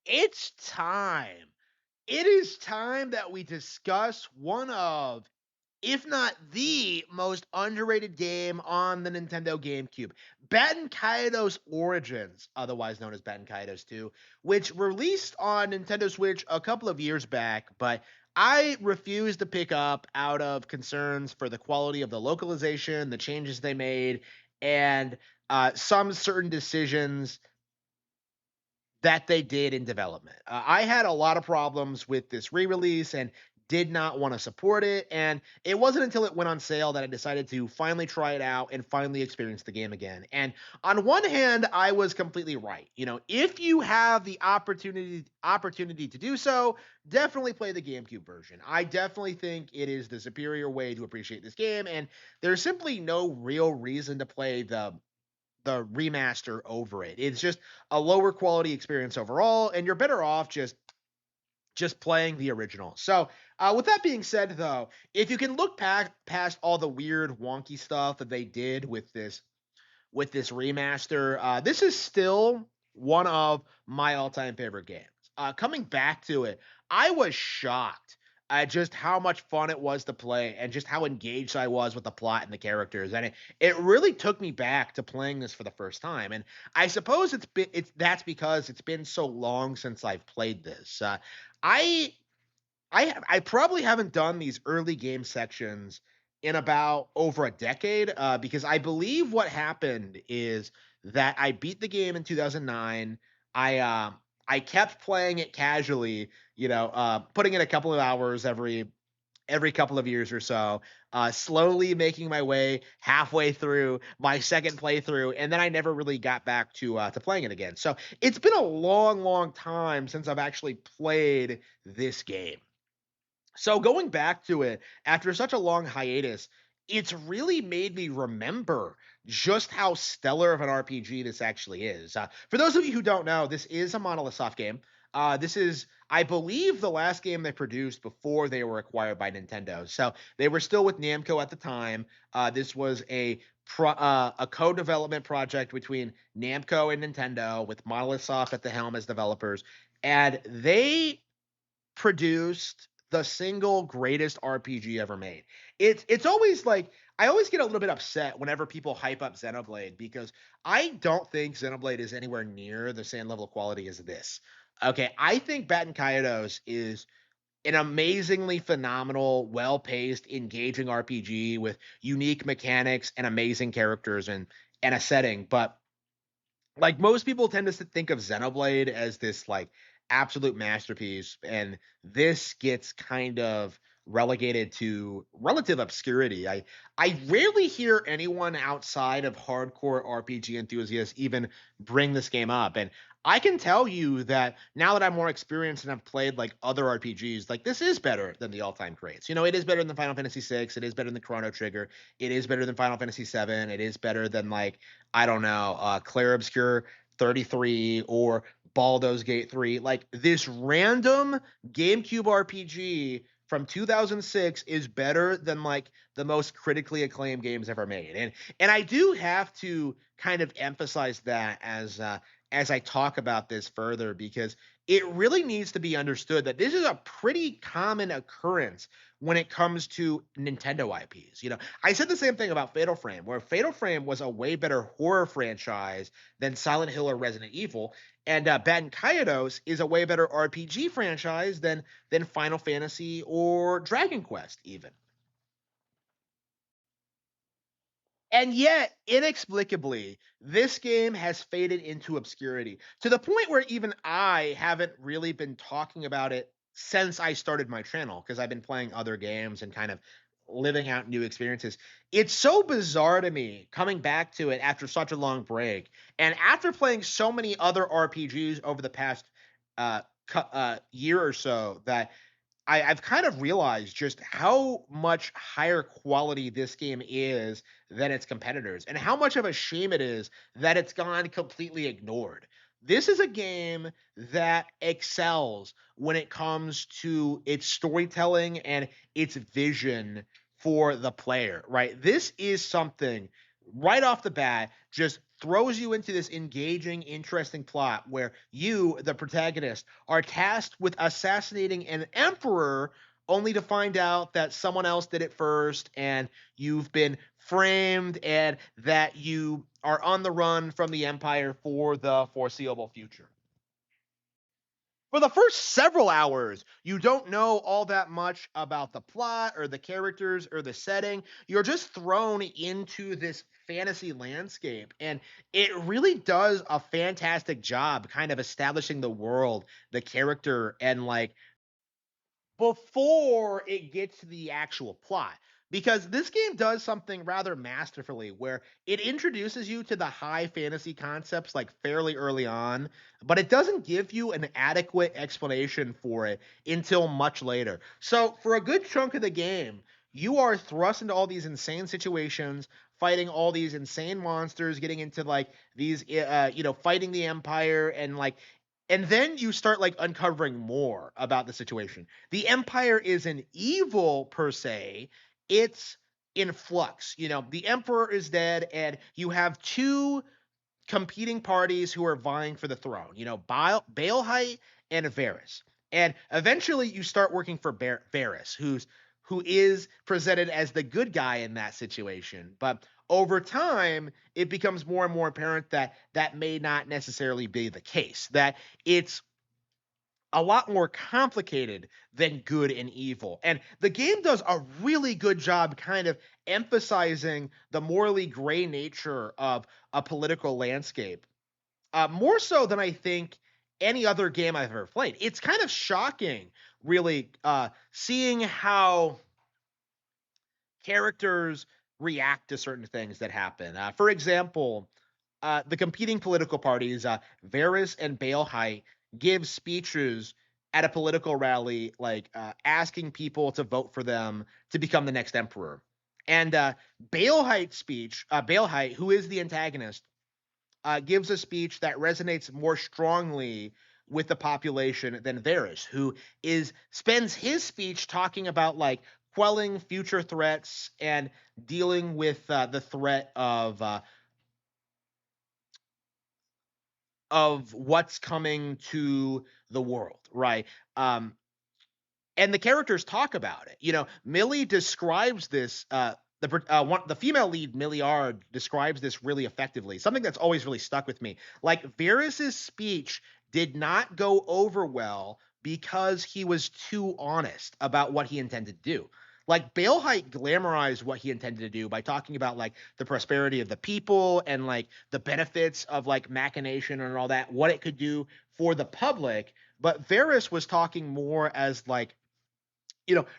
It's time. It is time that we discuss one of, if not the most underrated game on the Nintendo GameCube, Baten Kaitos Origins, otherwise known as Baten Kaitos 2, which released on Nintendo Switch a couple of years back, but I refused to pick up out of concerns for the quality of the localization, the changes they made, and some certain decisions that they did in development. I had a lot of problems with this re-release and did not want to support it. And it wasn't until it went on sale that I decided to finally try it out and finally experience the game again. And on one hand, I was completely right. If you have the opportunity to do so, definitely play the GameCube version. I definitely think it is the superior way to appreciate this game, and there's simply no real reason to play the remaster over it. It's just a lower quality experience overall, and you're better off just playing the original. So, with that being said, though, if you can look past all the weird, wonky stuff that they did with this remaster, this is still one of my all-time favorite games. Coming back to it, I was shocked at just how much fun it was to play and just how engaged I was with the plot and the characters. And it really took me back to playing this for the first time. And I suppose that's because it's been so long since I've played this. I I probably haven't done these early game sections in about over a decade, because I believe what happened is that I beat the game in 2009. I kept playing it casually, putting in a couple of hours every couple of years or so, slowly making my way halfway through my second playthrough, and then I never really got back to playing it again. So it's been a long, long time since I've actually played this game. So going back to it after such a long hiatus, it's really made me remember just how stellar of an RPG this actually is. For those of you who don't know, this is a Monolith Soft game. This is, I believe, the last game they produced before they were acquired by Nintendo. So they were still with Namco at the time. This was a co-development project between Namco and Nintendo, with Monolith Soft at the helm as developers, and they produced the single greatest RPG ever made. It's always like, I always get a little bit upset whenever people hype up Xenoblade, because I don't think Xenoblade is anywhere near the same level of quality as this. Okay, I think Baten Kaitos is an amazingly phenomenal, well-paced, engaging RPG with unique mechanics and amazing characters and a setting, but like most people tend to think of Xenoblade as this like absolute masterpiece, and this gets kind of relegated to relative obscurity. I rarely hear anyone outside of hardcore RPG enthusiasts even bring this game up, and I can tell you that now that I'm more experienced and I've played like other RPGs, like this is better than the all-time greats. It is better than Final Fantasy VI, it is better than Chrono Trigger, it is better than Final Fantasy VII, it is better than like, I don't know, Clair Obscur 33 or Baldur's Gate 3. Like this random GameCube RPG from 2006 is better than like the most critically acclaimed games ever made. And I do have to kind of emphasize that as I talk about this further, because it really needs to be understood that this is a pretty common occurrence when it comes to Nintendo IPs. I said the same thing about Fatal Frame, where Fatal Frame was a way better horror franchise than Silent Hill or Resident Evil, and Baten Kaitos is a way better RPG franchise than Final Fantasy or Dragon Quest, even. And yet, inexplicably, this game has faded into obscurity to the point where even I haven't really been talking about it since I started my channel, because I've been playing other games and kind of living out new experiences. It's so bizarre to me coming back to it after such a long break, and after playing so many other RPGs over the past year or so, that I've kind of realized just how much higher quality this game is than its competitors, and how much of a shame it is that it's gone completely ignored. This is a game that excels when it comes to its storytelling and its vision for the player, right? This is something right off the bat just throws you into this engaging, interesting plot where you, the protagonist, are tasked with assassinating an emperor only to find out that someone else did it first and you've been framed and that you are on the run from the empire for the foreseeable future. For the first several hours, you don't know all that much about the plot or the characters or the setting. You're just thrown into this fantasy landscape. And it really does a fantastic job kind of establishing the world, the character, and like before it gets to the actual plot. Because this game does something rather masterfully where it introduces you to the high fantasy concepts like fairly early on, but it doesn't give you an adequate explanation for it until much later. So, for a good chunk of the game, you are thrust into all these insane situations, fighting all these insane monsters, getting into like these, fighting the Empire and like and then you start like uncovering more about the situation. The Empire isn't evil per se, it's in flux. The Emperor is dead, and you have two competing parties who are vying for the throne. Baelheit and Varys. And eventually, you start working for Varys, who is presented as the good guy in that situation. But over time, it becomes more and more apparent that that may not necessarily be the case. That it's a lot more complicated than good and evil. And the game does a really good job kind of emphasizing the morally gray nature of a political landscape, more so than I think any other game I've ever played. It's kind of shocking, really, seeing how characters react to certain things that happen. For example, the competing political parties, Varys and Baelheit, give speeches at a political rally, like asking people to vote for them to become the next emperor. And Baelheit, who is the antagonist, gives a speech that resonates more strongly with the population than Varys, who is spends his speech talking about like quelling future threats and dealing with the threat of what's coming to the world, right? Um, and the characters talk about it. Millie describes this. The female lead, Milliard, describes this really effectively. Something that's always really stuck with me. Like Varys's speech did not go over well because he was too honest about what he intended to do. Like Baelheit glamorized what he intended to do by talking about like the prosperity of the people and like the benefits of like machination and all that, what it could do for the public. But Varys was talking more as like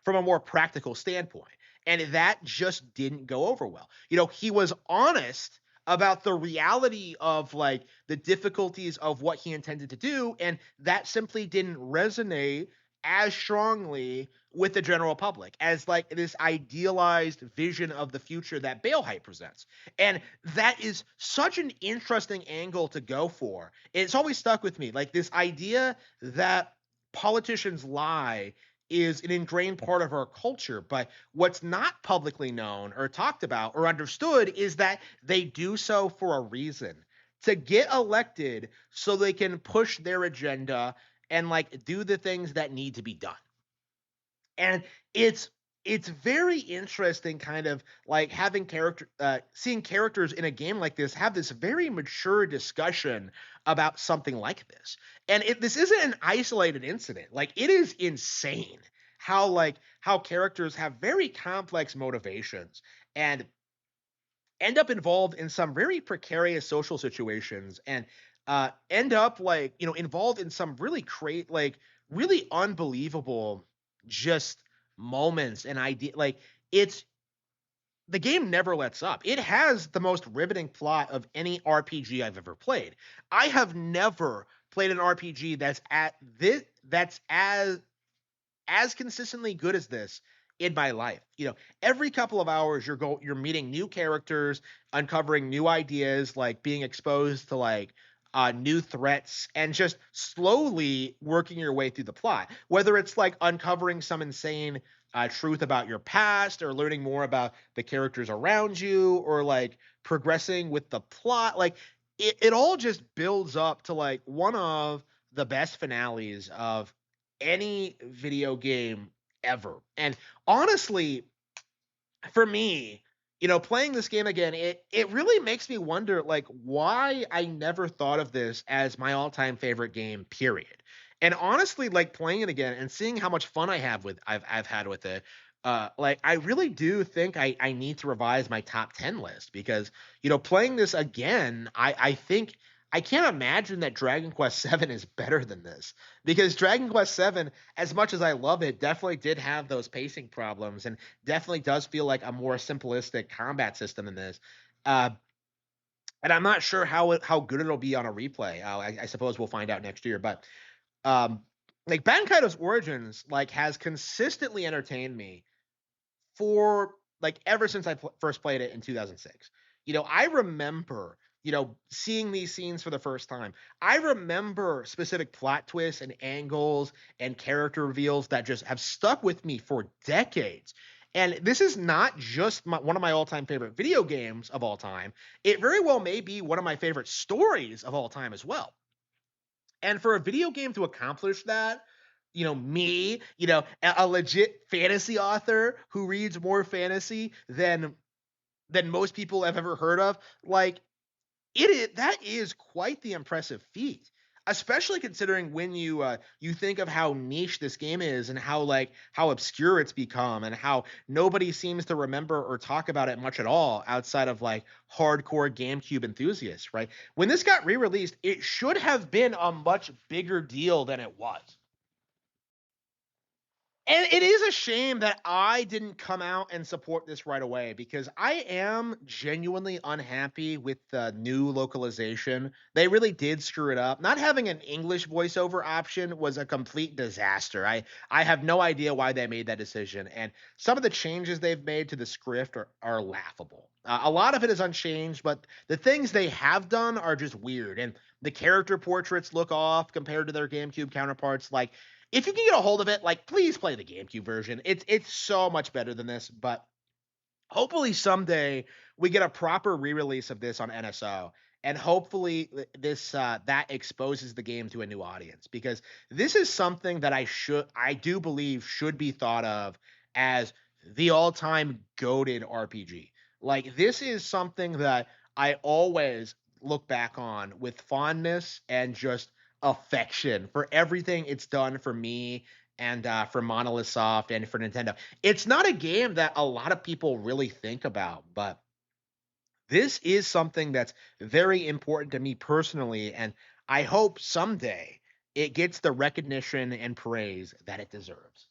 from a more practical standpoint. And that just didn't go over well. He was honest about the reality of like the difficulties of what he intended to do. And that simply didn't resonate as strongly with the general public as like this idealized vision of the future that Baelheit presents. And that is such an interesting angle to go for. It's always stuck with me. Like this idea that politicians lie is an ingrained part of our culture. But what's not publicly known or talked about or understood is that they do so for a reason to get elected so they can push their agenda and like do the things that need to be done. And it's very interesting kind of like having seeing characters in a game like this have this very mature discussion about something like this. And this isn't an isolated incident. Like it is insane how characters have very complex motivations and end up involved in some very precarious social situations and end up like involved in some really really unbelievable just moments and idea. Like it's the game never lets up. It has the most riveting plot of any RPG I've ever played. I have never played an RPG that's as consistently good as this in my life. Every couple of hours you're meeting new characters, uncovering new ideas, like being exposed to like new threats, and just slowly working your way through the plot. Whether it's like uncovering some insane truth about your past, or learning more about the characters around you, or like progressing with the plot, like it all just builds up to like one of the best finales of any video game ever. And honestly, for me, playing this game again, it really makes me wonder like why I never thought of this as my all-time favorite game, period. And honestly, like playing it again and seeing how much fun I've had with it, like I really do think I need to revise my top 10 list, because playing this again, I think I can't imagine that Dragon Quest 7 is better than this, because Dragon Quest 7, as much as I love it, definitely did have those pacing problems, and definitely does feel like a more simplistic combat system than this. Uh, and I'm not sure how good it'll be on a replay. I suppose we'll find out next year. But um, like Baten Kaitos Origins, like has consistently entertained me for like ever since I first played it in 2006. I remember, seeing these scenes for the first time. I remember specific plot twists and angles and character reveals that just have stuck with me for decades. And this is not just one of my all-time favorite video games of all time. It very well may be one of my favorite stories of all time as well. And for a video game to accomplish that, me, a legit fantasy author who reads more fantasy than most people have ever heard of, like that is quite the impressive feat. Especially considering when you think of how niche this game is, and how obscure it's become, and how nobody seems to remember or talk about it much at all outside of like hardcore GameCube enthusiasts, right? When this got re-released, it should have been a much bigger deal than it was. And it is a shame that I didn't come out and support this right away, because I am genuinely unhappy with the new localization. They really did screw it up. Not having an English voiceover option was a complete disaster. I have no idea why they made that decision. And some of the changes they've made to the script are laughable. A lot of it is unchanged, but the things they have done are just weird. And the character portraits look off compared to their GameCube counterparts. Like, if you can get a hold of it, like please play the GameCube version. It's so much better than this, but hopefully someday we get a proper re-release of this on NSO, and hopefully this that exposes the game to a new audience, because this is something that I do believe should be thought of as the all-time goated RPG. Like this is something that I always look back on with fondness and just affection for everything it's done for me, and for Monolith Soft and for Nintendo. It's not a game that a lot of people really think about, but this is something that's very important to me personally, and I hope someday it gets the recognition and praise that it deserves.